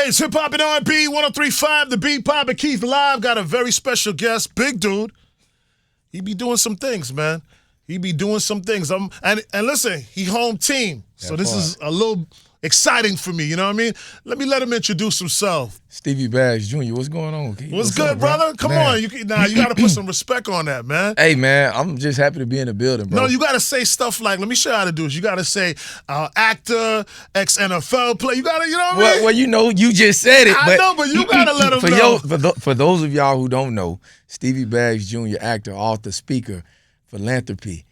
It's Hip Hop and R&B 103.5, the Beat Pop and Keith Live. Got a very special guest, big dude. He be doing some things, man. He be doing some things. And listen, he home team. So this is a little exciting for me, you know what I mean? Let him introduce himself. Stevie Bags Jr., what's going on? What's good, up, brother? Come on. You got to put some respect on that, man. Hey, man, I'm just happy to be in the building, bro. No, you got to say stuff like, let me show you how to do this. You got to say actor, ex-NFL player. You got to, you know what I mean? Well, you know, you just said it. I know, but you got to let him know. For those of y'all who don't know, Stevie Bags Jr., actor, author, speaker, philanthropy,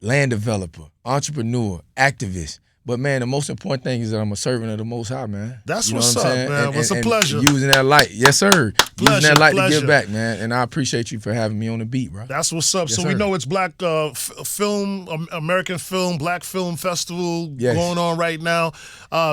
land developer, entrepreneur, activist. But, man, the most important thing is that I'm a servant of the Most High, man. That's what's up, man. It's a pleasure. Using that light. Yes, sir. Pleasure, using that light pleasure. to give back, man. And I appreciate you for having me on the beat, bro. That's what's up. Yes, so sir. we know it's Black American Film, Black Film Festival going on right now.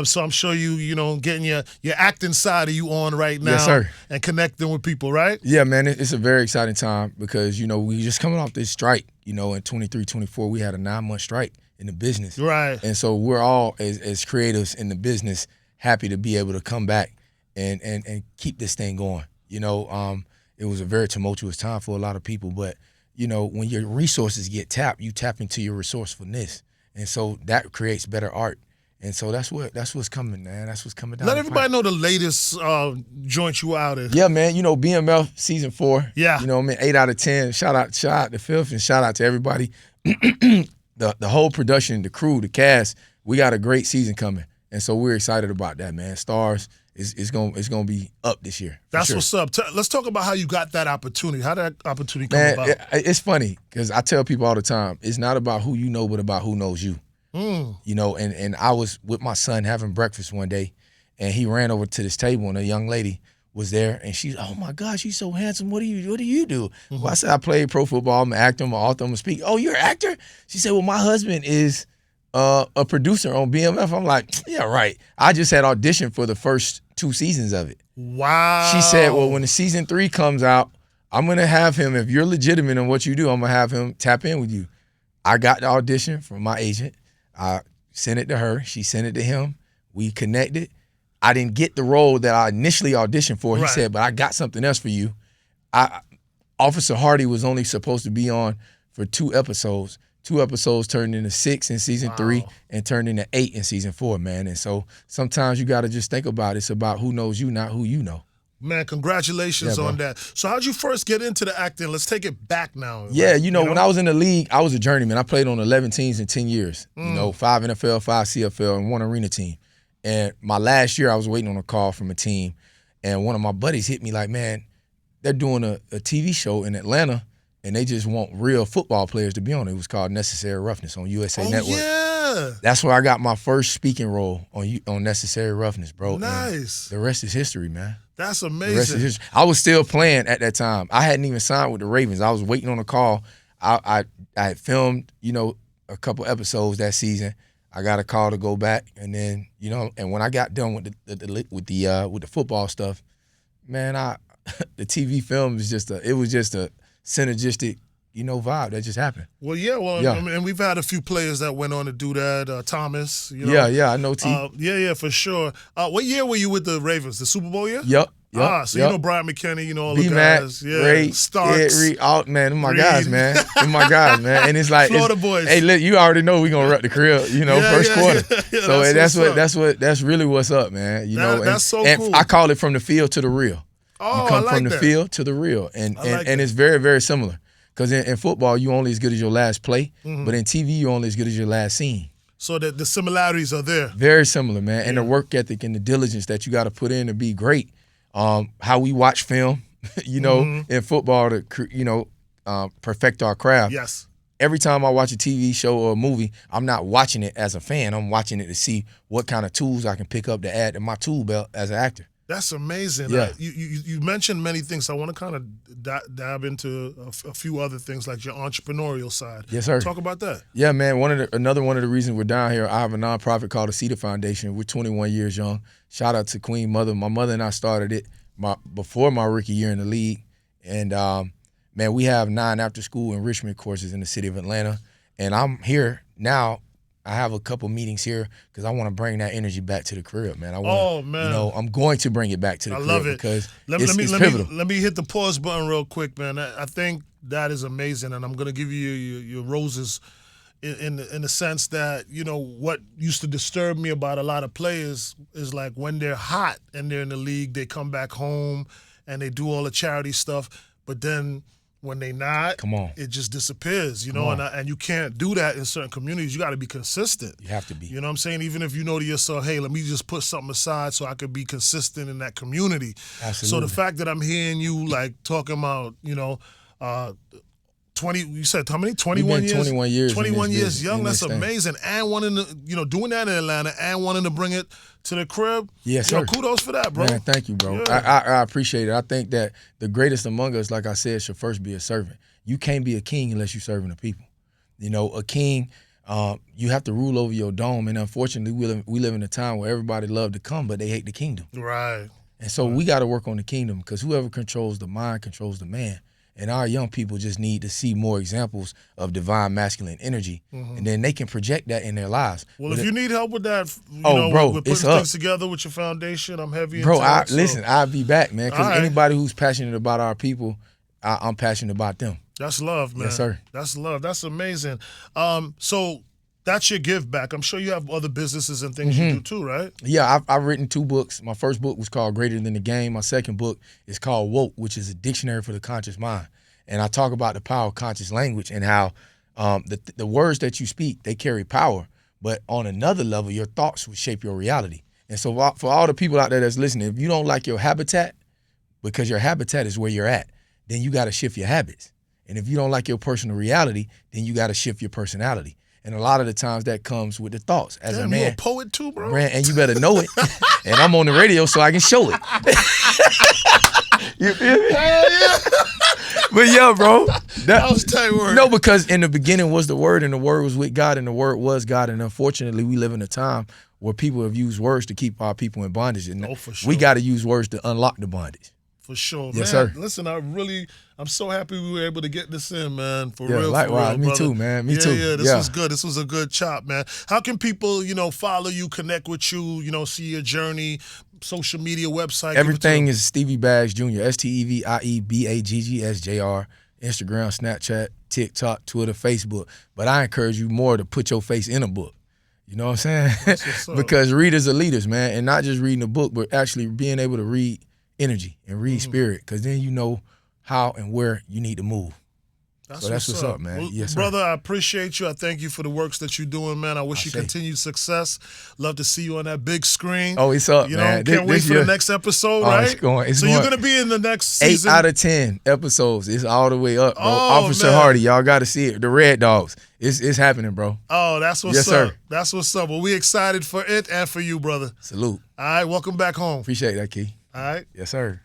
So I'm sure you getting your acting side of you on right now. Yes, sir. And connecting with people, right? Yeah, man. It's a very exciting time because, we just coming off this strike. In 23, 24, we had a 9-month strike in the business. Right. And so we're all, as creatives in the business, happy to be able to come back and keep this thing going. It was a very tumultuous time for a lot of people, but, when your resources get tapped, you tap into your resourcefulness. And so that creates better art. And so that's what's coming, man. That's what's coming down. Let everybody know the latest joint you out in. Yeah, man. BMF season 4. Yeah. 8 out of 10. Shout out to Fifth and shout out to everybody. The whole production, the crew, the cast. We got a great season coming, and so we're excited about that, man. Stars is gonna be up this year. That's sure. what's up. Let's talk about how you got that opportunity. How did that opportunity come about? It's funny because I tell people all the time, it's not about who you know, but about who knows you. And I was with my son having breakfast one day, and he ran over to this table, and a young lady was there, and she's, oh my gosh, you're so handsome. What do you do? Mm-hmm. Well, I said, I play pro football. I'm an actor. I'm an author. I'm a speaker. Oh, you're an actor? She said, well, my husband is a producer on BMF. I'm like, yeah, right. I just had auditioned for the first 2 seasons of it. Wow. She said, well, when the season 3 comes out, I'm gonna have him. If you're legitimate in what you do, I'm gonna have him tap in with you. I got the audition from my agent. I sent it to her. She sent it to him. We connected. I didn't get the role that I initially auditioned for. He said, but I got something else for you. Officer Hardy was only supposed to be on for 2 episodes. 2 episodes turned into 6 in season 3 and turned into 8 in season 4, man. And so sometimes you got to just think about it. It's about who knows you, not who you know. Man, congratulations on that. So how'd you first get into the acting? Let's take it back now. Yeah, when I was in the league, I was a journeyman. I played on 11 teams in 10 years. 5 NFL, 5 CFL, and 1 arena team. And my last year, I was waiting on a call from a team, and one of my buddies hit me like, man, they're doing a TV show in Atlanta, and they just want real football players to be on it. It was called Necessary Roughness on USA Network. Yeah. That's where I got my first speaking role on Necessary Roughness, bro. Nice. And the rest is history, man. That's The amazing. rest is history. I was still playing at that time. I hadn't even signed with the Ravens. I was waiting on a call. I had filmed, a couple episodes that season. I got a call to go back, and then and when I got done with the football stuff, man, the TV film was just a synergistic vibe that just happened. Well, yeah. I mean, we've had a few players that went on to do that. Thomas, Yeah, I know T. Yeah, for sure. What year were you with the Ravens? The Super Bowl year? Yep. So you know Brian McKinney, all the B-Mac, guys. Yeah, Ray, Starks. Ed, Reed, man, them my guys, man. Them my guys, man. And it's like Florida boys. Hey, look, you already know we're gonna rep the crib, first quarter. Yeah, So that's really what's up, man. That's so and cool. I call it from the field to the real. Oh, you come I like from the that. field to the real. And it's very, very similar. Because in football, you're only as good as your last play, but in TV, you're only as good as your last scene. So the similarities are there. Very similar, man. And the work ethic and the diligence that you got to put in to be great. How we watch film, in football to, perfect our craft. Yes. Every time I watch a TV show or a movie, I'm not watching it as a fan. I'm watching it to see what kind of tools I can pick up to add to my tool belt as an actor. That's amazing. Yeah. You mentioned many things. I want to kind of dive into a few other things like your entrepreneurial side. Yes, sir. Talk about that. Yeah, man. Another one of the reasons we're down here, I have a nonprofit called the Cedar Foundation. We're 21 years young. Shout out to Queen Mother. My mother and I started it before my rookie year in the league. And, man, we have 9 after-school enrichment courses in the city of Atlanta. And I'm here now I have a couple meetings here because I want to bring that energy back to the crib, man. Man. I'm going to bring it back to the crib love it. because it's pivotal. Let me hit the pause button real quick, man. I think that is amazing, and I'm going to give you your roses in the sense that, what used to disturb me about a lot of players is like when they're hot and they're in the league, they come back home and they do all the charity stuff, but then when they not, it just disappears, and you can't do that in certain communities. You got to be consistent. You have to be. You know what I'm saying? Even if you know to yourself, hey, let me just put something aside so I could be consistent in that community. Absolutely. So the fact that I'm hearing you like talking about, 20, you said how many? 21 years? 21 years. 21 years young. That's amazing. And wanting to, doing that in Atlanta and wanting to bring it to the crib. Yes, sir. Kudos for that, bro. Man, thank you, bro. Yeah. I appreciate it. I think that the greatest among us, like I said, should first be a servant. You can't be a king unless you're serving the people. A king, you have to rule over your dome. And unfortunately, we live in a time where everybody love to come, but they hate the kingdom. Right. And so we got to work on the kingdom because whoever controls the mind controls the man. And our young people just need to see more examples of divine masculine energy, and then they can project that in their lives. Well, if you need help with that, bro, with putting things together with your foundation, I'm heavy into it. Listen, I'll be back, man, because anybody who's passionate about our people, I'm passionate about them. That's love, man. Yes, sir. That's love. That's amazing. So that's your give back. I'm sure you have other businesses and things you do too, right? Yeah, I've written 2 books. My first book was called Greater Than the Game. My second book is called Woke, which is a dictionary for the conscious mind. And I talk about the power of conscious language and how the words that you speak, they carry power. But on another level, your thoughts will shape your reality. And so for all the people out there that's listening, if you don't like your habitat, because your habitat is where you're at, then you got to shift your habits. And if you don't like your personal reality, then you got to shift your personality. And a lot of the times that comes with the thoughts. As a man, you're a poet too, bro. Man, and you better know it. And I'm on the radio so I can show it. You feel me? Yeah. But yeah, bro. That was tight word. No, because in the beginning was the Word, and the Word was with God, and the Word was God. And unfortunately, we live in a time where people have used words to keep our people in bondage. And for sure. We got to use words to unlock the bondage. For sure, yes, man. Sir. Listen, I'm so happy we were able to get this in, man. For real, likewise. For real, me too, man. Me too. Yeah, this was good. This was a good chop, man. How can people, follow you, connect with you, see your journey, social media, website? Everything is Stevie Baggs Jr. STEVIEBAGGS Instagram, Snapchat, TikTok, Twitter, Facebook. But I encourage you more to put your face in a book. You know what I'm saying? Because readers are leaders, man. And not just reading a book, but actually being able to read energy and read spirit, because then you know how and where you need to move. That's what's up, man. Well, yes, sir. Brother, I appreciate you. I thank you for the works that you're doing, man. I wish you continued success. Love to see you on that big screen. Oh, it's up, man. Can't wait for the next episode, right? It's going. You're going to be in the next season? 8 out of 10 episodes. It's all the way up, bro. Oh, Officer man. Hardy, y'all got to see it. The Red Dogs. It's happening, bro. Oh, that's what's yes, up. Sir. That's what's up. Well, we excited for it and for you, brother. Salute. All right, welcome back home. Appreciate that, Key. All right. Yes, sir.